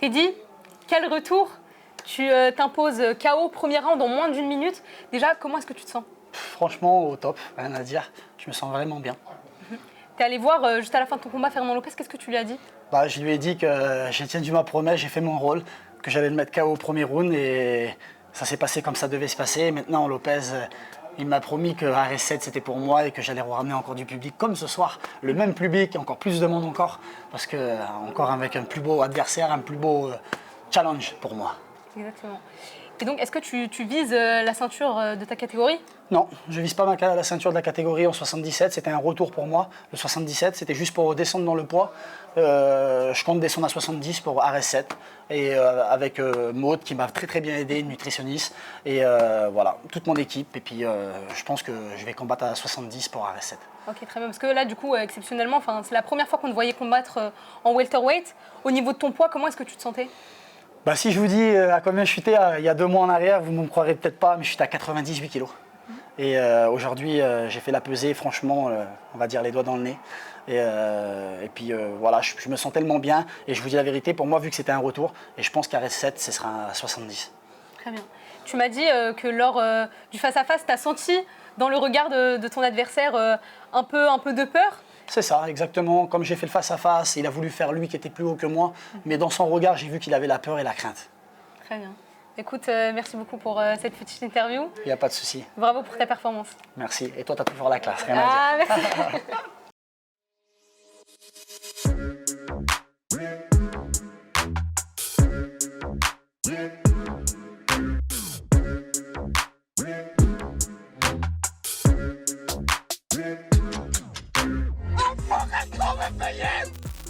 Teddy, quel retour? Tu t'imposes KO premier round en moins d'1 minute. Déjà, comment est-ce que tu te sens? Franchement, au top, rien à dire. Je me sens vraiment bien. T'es allé voir juste à la fin de ton combat Fernand Lopez, qu'est-ce que tu lui as dit? Bah, je lui ai dit que j'ai tenu ma promesse, j'ai fait mon rôle, que j'allais le mettre KO au premier round et ça s'est passé comme ça devait se passer. Maintenant, Lopez, il m'a promis que RS7 c'était pour moi et que j'allais ramener encore du public comme ce soir. Le même public, encore plus de monde encore, parce que encore avec un plus beau adversaire, un plus beau challenge pour moi. Exactement. Et donc, est-ce que tu vises la ceinture de ta catégorie? Non, je ne vise pas la ceinture de la catégorie en 77, c'était un retour pour moi. Le 77, c'était juste pour descendre dans le poids. Je compte descendre à 70 pour RS7 et avec Maud qui m'a très bien aidé, une nutritionniste et voilà, toute mon équipe. Et puis je pense que je vais combattre à 70 pour RS7. Ok, très bien. Parce que là, du coup, exceptionnellement, c'est la première fois qu'on te voyait combattre en welterweight. Au niveau de ton poids, comment est-ce que tu te sentais? Bah, si je vous dis à combien je chutais il y a 2 mois en arrière, vous ne me croirez peut-être pas, mais je suis à 98 kilos. Et aujourd'hui, j'ai fait la pesée, franchement, on va dire les doigts dans le nez. Et puis voilà, je me sens tellement bien. Et je vous dis la vérité, pour moi, vu que c'était un retour, et je pense qu'à RS7, ce sera à 70. Très bien. Tu m'as dit que lors du face-à-face, tu as senti dans le regard de ton adversaire un peu de peur. C'est ça, exactement. Comme j'ai fait le face-à-face, il a voulu faire lui qui était plus haut que moi. Mais dans son regard, j'ai vu qu'il avait la peur et la crainte. Très bien. Écoute, merci beaucoup pour cette petite interview. Il n'y a pas de souci. Bravo pour ta performance. Merci. Et toi, tu as toujours la classe, rien à dire. Merci.